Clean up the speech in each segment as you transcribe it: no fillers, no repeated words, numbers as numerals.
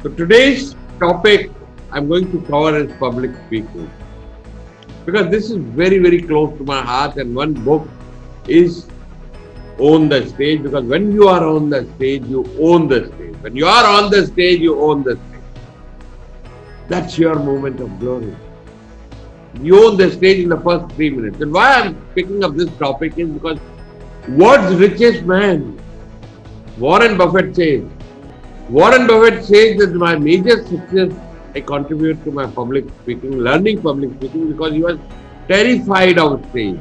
So today's topic I'm going to cover is public speaking because this is very, very close to my heart. And one book is Own the Stage, because when you are on the stage, you own the stage. When you are on the stage, you own the stage. That's your moment of glory. You own the stage in the first 3 minutes. And why I'm picking up this topic is because world's richest man, Warren Buffett says. Warren Buffett says that my major success I contribute to my public speaking, learning public speaking, because he was terrified of stage.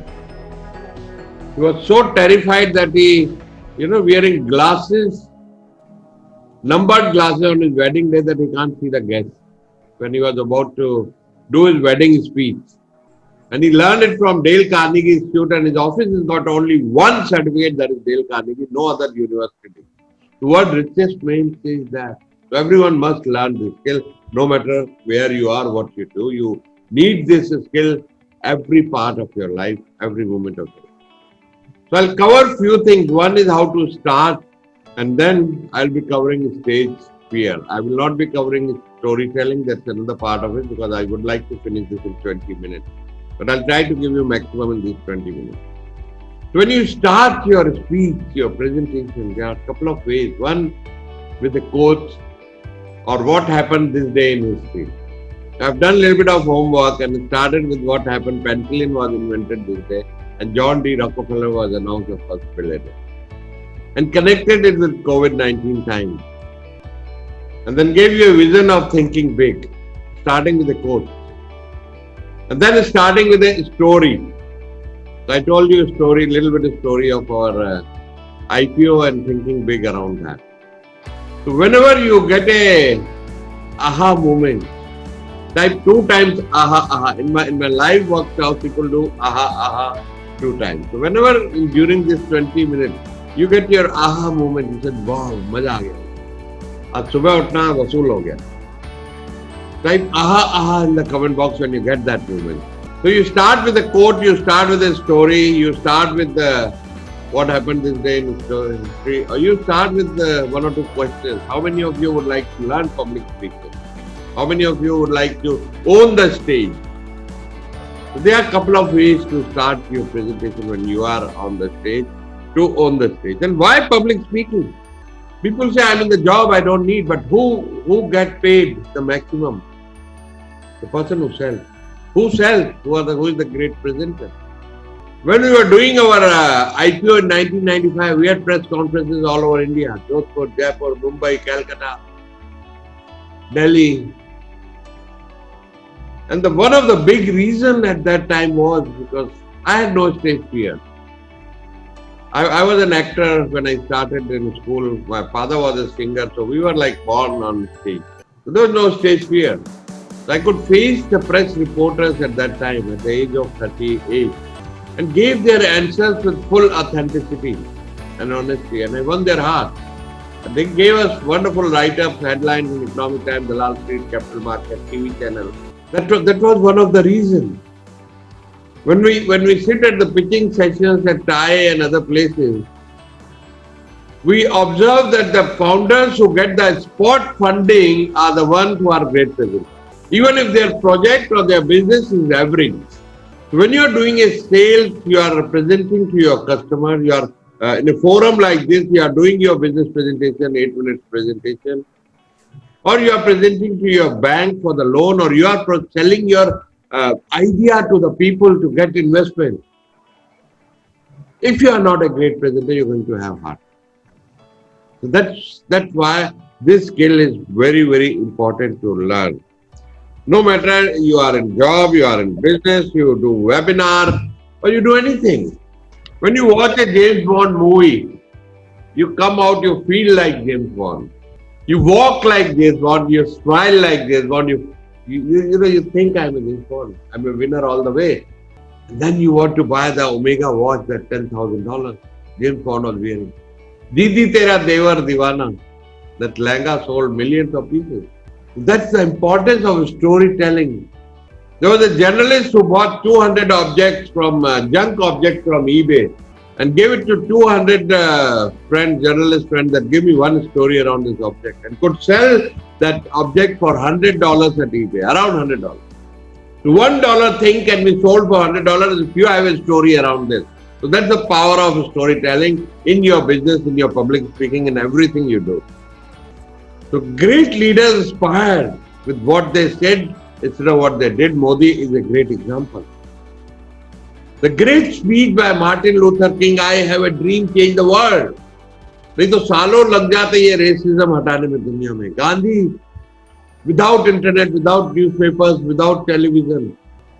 He was so terrified that he, wearing glasses, numbered glasses on his wedding day, that he can't see the guests when he was about to do his wedding speech. And he learned it from Dale Carnegie Institute, and his office has got only one certificate, that is Dale Carnegie, no other university. The word richest man says that. So everyone must learn this skill, no matter where you are, what you do. You need this skill every part of your life, every moment of your life. So I'll cover few things. One is how to start, and then I'll be covering stage fear. I will not be covering storytelling. That's another part of it, because I would like to finish this in 20 minutes. But I'll try to give you maximum in these 20 minutes. So when you start your speech, your presentation, there are a couple of ways. One, with the quotes or what happened this day in history. I've done a little bit of homework and started with what happened. Penicillin was invented this day, and John D. Rockefeller was announced the first billionaire. And connected it with COVID-19 times. And then gave you a vision of thinking big, starting with the quote. And then starting with a story. So I told you a story, little bit of story of our IPO and thinking big around that. So whenever you get a aha moment, type 2 times aha aha. In my live workshop, people do aha aha 2 times. So whenever during this 20 minutes, you get your aha moment, you said, wow, maza aa gaya. Aaj subah utna wasool ho gaya. Type aha aha in the comment box when you get that moment. So you start with a quote, you start with a story, you start with what happened this day in history, or you start with 1 or 2 questions. How many of you would like to learn public speaking? How many of you would like to own the stage? So there are a couple of ways to start your presentation when you are on the stage, to own the stage. And why public speaking? People say, I'm in the job, I don't need, but who get paid the maximum? The person who sells. Who sells? Who is the great presenter? When we were doing our IPO in 1995, we had press conferences all over India. Jodhpur, Jaipur, Mumbai, Calcutta, Delhi. And one of the big reasons at that time was because I had no stage fear. I was an actor when I started in school. My father was a singer, so we were like born on stage. So there was no stage fear. So I could face the press reporters at that time, at the age of 38, and gave their answers with full authenticity and honesty, and I won their heart. And they gave us wonderful write-ups, headlines in Economic Times, Dalal Street, Capital Market, TV channel. That was one of the reasons. When we sit at the pitching sessions at TIE and other places, we observe that the founders who get the spot funding are the ones who are great presenters. Even if their project or their business is average. When you are doing a sale, you are presenting to your customer, you are in a forum like this, you are doing your business presentation, 8 minutes presentation, or you are presenting to your bank for the loan, or you are selling your idea to the people to get investment. If you are not a great presenter, you are going to have heart. So that's why this skill is very, very important to learn. No matter you are in job, you are in business, you do webinar, or you do anything. When you watch a James Bond movie, you come out, you feel like James Bond. You walk like James Bond, you smile like James Bond, you think I'm a James Bond. I'm a winner all the way. And then you want to buy the Omega watch, that $10,000 James Bond was wearing. Didi Tera Devar Divana. That lehenga sold millions of pieces. That's the importance of storytelling. There was a journalist who bought 200 objects from junk objects from eBay, and gave it to 200 friends, journalist friends, that give me one story around this object, and could sell that object for $100 at eBay, around $100. So $1 thing can be sold for $100 if you have a story around this. So that's the power of storytelling in your business, in your public speaking, in everything you do. So great leaders inspired with what they said instead of what they did. Modi is a great example. The great speech by Martin Luther King, I have a dream, change the world. नहीं तो सालों लग जाते ये racism हटाने में दुनिया में. Gandhi, without internet, without newspapers, without television,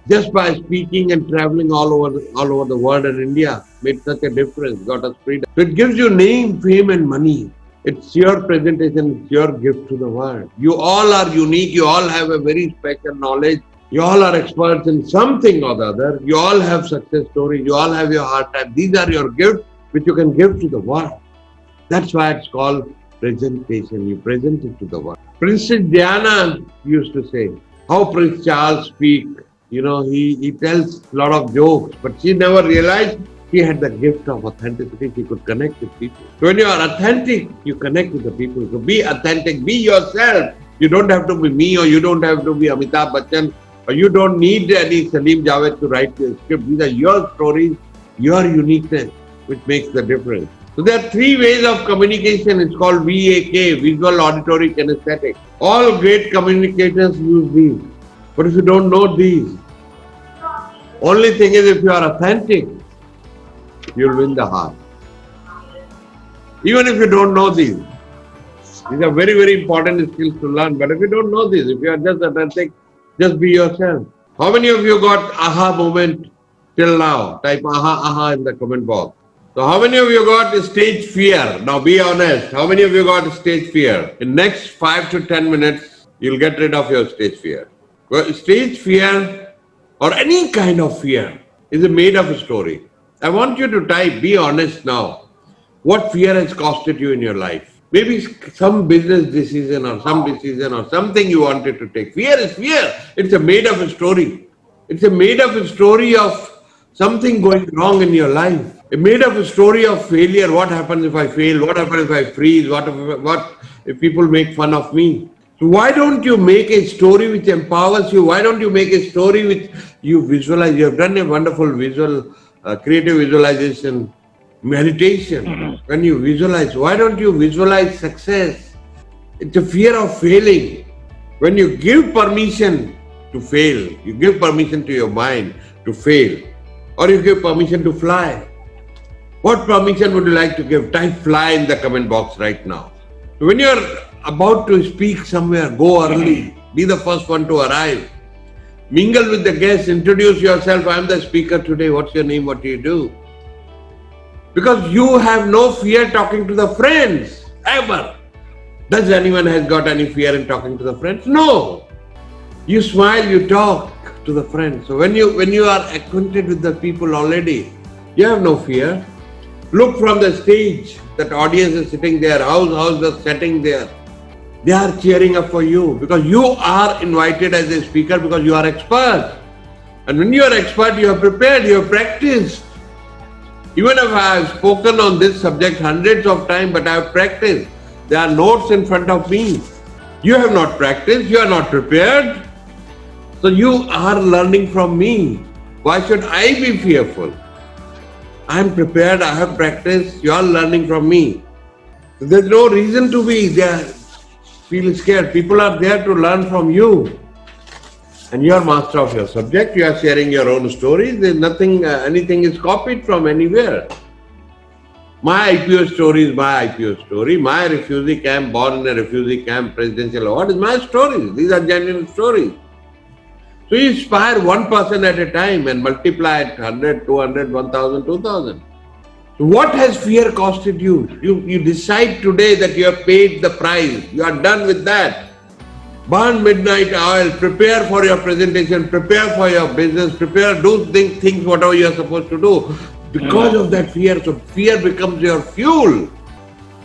just by speaking and traveling all over the world and India, made such a difference, got us freedom. So it gives you name, fame and money. It's your presentation, it's your gift to the world. You all are unique, you all have a very special knowledge. You all are experts in something or the other. You all have success stories. You all have your hard time. These are your gifts which you can give to the world. That's why it's called presentation. You present it to the world. Princess Diana used to say, how Prince Charles speak. You know, he tells a lot of jokes, but she never realized she had the gift of authenticity. She could connect with people. So when you are authentic, you connect with the people. So be authentic. Be yourself. You don't have to be me, or you don't have to be Amitabh Bachchan. Or you don't need any Salim Javed to write your script. These are your stories, your uniqueness, which makes the difference. So there are three ways of communication. It's called VAK, visual, auditory, kinesthetic. All great communicators use these. But if you don't know these, only thing is if you are authentic, you'll win the heart. Even if you don't know these are very, very important skills to learn. But if you don't know these, if you are just authentic, just be yourself. How many of you got aha moment till now? Type aha in the comment box. So how many of you got stage fear? Now be honest. How many of you got stage fear? In next 5 to 10 minutes, you'll get rid of your stage fear. Well, stage fear or any kind of fear is made of a story. I want you to type, be honest now. What fear has costed you in your life? Maybe some business decision or some decision or something you wanted to take. Fear is fear. It's a made up story. It's a made up story of something going wrong in your life. A made up story of failure. What happens if I fail? What happens if I freeze? What if people make fun of me? So why don't you make a story which empowers you? Why don't you make a story which you visualize? You have done a wonderful visual, creative visualization meditation. When you visualize, why don't you visualize success? It's a fear of failing. When you give permission to fail, you give permission to your mind to fail, or you give permission to fly. What permission would you like to give? Type fly in the comment box right now. So when you're about to speak somewhere, go early. Be the first one to arrive. Mingle with the guests. Introduce yourself. I'm the speaker today. What's your name? What do you do? Because you have no fear talking to the friends, ever. Does anyone has got any fear in talking to the friends? No. You smile, you talk to the friends. So when you are acquainted with the people already, you have no fear. Look from the stage, that audience is sitting there, how's the setting there? They are cheering up for you because you are invited as a speaker because you are expert. And when you are expert, you are prepared, you have practiced. Even if I have spoken on this subject hundreds of times, but I have practiced. There are notes in front of me. You have not practiced, you are not prepared. So you are learning from me. Why should I be fearful? I am prepared, I have practiced, you are learning from me. So there's no reason to be there, feel scared. People are there to learn from you. And you are master of your subject, you are sharing your own stories. There's nothing, anything is copied from anywhere. My IPO story is my IPO story. My refugee camp, born in a refugee camp, presidential award is my story. These are genuine stories. So you inspire one person at a time and multiply it 100, 200, 1,000, 2,000. So what has fear costed you? You decide today that you have paid the price. You are done with that. Burn midnight oil, prepare for your presentation, prepare for your business, do things whatever you are supposed to do. Because of that fear, so fear becomes your fuel.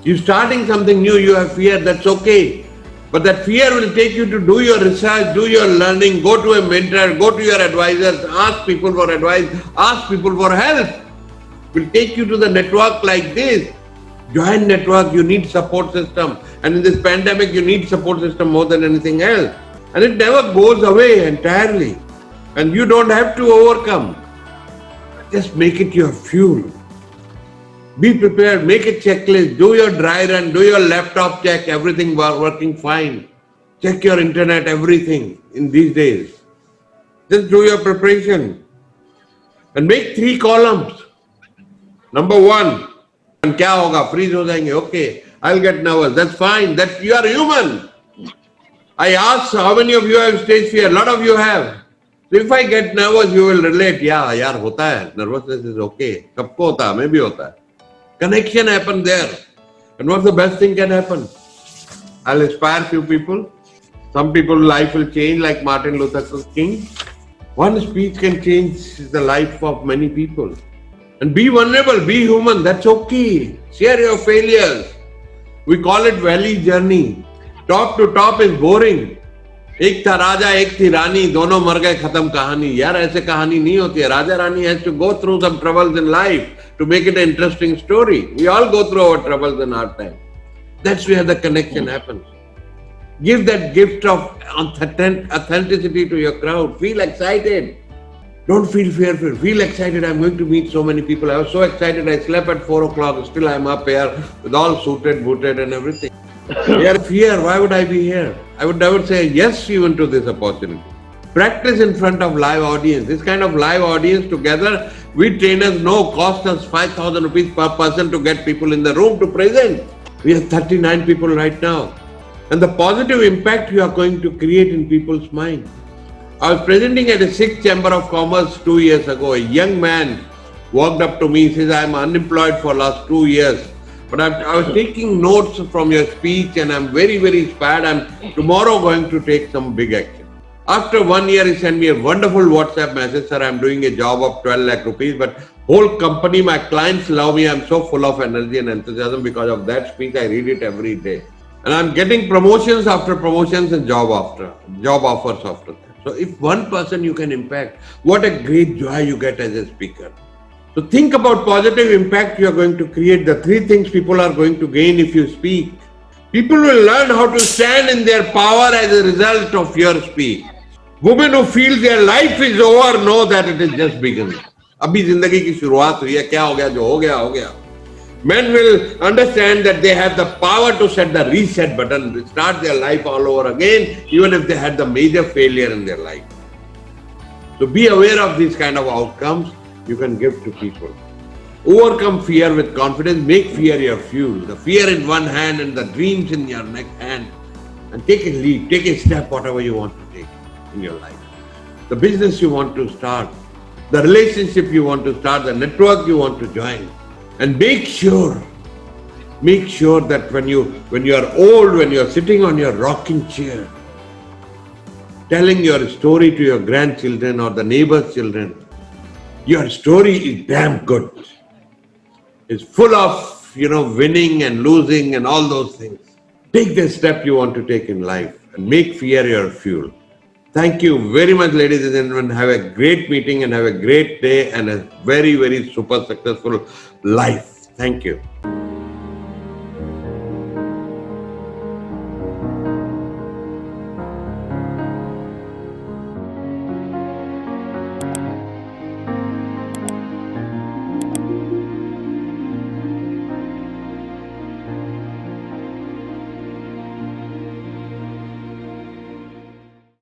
You're starting something new, you have fear, that's okay. But that fear will take you to do your research, do your learning, go to a mentor, go to your advisors, ask people for advice, ask people for help. will take you to the network like this. Join network, you need support system. And in this pandemic, you need support system more than anything else. And it never goes away entirely. And you don't have to overcome. Just make it your fuel. Be prepared, make a checklist, do your dry run, do your laptop check, everything working fine. Check your internet, everything in these days. Just do your preparation. And make 3 columns. Number 1, and क्या होगा? Freeze हो जाएंगे. Okay, I'll get nervous. That's fine. That you are human. I asked how many of you have stage fear. A lot of you have. So if I get nervous, you will relate. Yeah, यार होता है. Nervousness is okay. सबको होता है, मैं भी होता है. Connection happen there. And what's the best thing can happen? I'll inspire few people. Some people's life will change like Martin Luther King. One speech can change the life of many people. And be vulnerable, be human, that's okay. Share your failures. We call it valley journey. Top to top is boring. एक था राजा, एक थी रानी, दोनों मर गए, खत्म कहानी. यार ऐसे कहानी नहीं होती है. Raja Rani has to go through some troubles in life to make it an interesting story. We all go through our troubles in our time. That's where the connection happens. Give that gift of authenticity to your crowd. Feel excited. Don't feel fearful. Feel excited. I'm going to meet so many people. I was so excited. I slept at 4 o'clock. Still I'm up here with all suited, booted and everything. Fear. Why would I be here? I would never say yes even to this opportunity. Practice in front of live audience. This kind of live audience together, we trainers know cost us 5,000 rupees per person to get people in the room to present. We have 39 people right now. And the positive impact you are going to create in people's mind. I was presenting at a 6th Chamber of Commerce 2 years ago. A young man walked up to me and says, I'm unemployed for last 2 years. But I was taking notes from your speech and I'm very, very inspired. I'm tomorrow going to take some big action. After 1 year, he sent me a wonderful WhatsApp message. Sir, I'm doing a job of 12 lakh rupees, but whole company, my clients love me. I'm so full of energy and enthusiasm because of that speech. I read it every day. And I'm getting promotions after promotions and job offers after that. So if one person you can impact, what a great joy you get as a speaker. So think about positive impact you are going to create. The 3 things people are going to gain if you speak. People will learn how to stand in their power as a result of your speech. Women who feel their life is over know that it is just beginning. अभी जिंदगी की शुरुआत हुई है, क्या हो गया, जो हो गया हो गया. Men will understand that they have the power to set the reset button, start their life all over again, even if they had the major failure in their life. So be aware of these kind of outcomes you can give to people. Overcome fear with confidence, make fear your fuel. The fear in one hand and the dreams in your next hand. And take a leap, take a step, whatever you want to take in your life. The business you want to start, the relationship you want to start, the network you want to join. And make sure that when you are old, when you are sitting on your rocking chair, telling your story to your grandchildren or the neighbor's children, your story is damn good. It's full of, winning and losing and all those things. Take the step you want to take in life and make fear your fuel. Thank you very much, ladies and gentlemen. Have a great meeting and have a great day and a very, very super successful life. Thank you.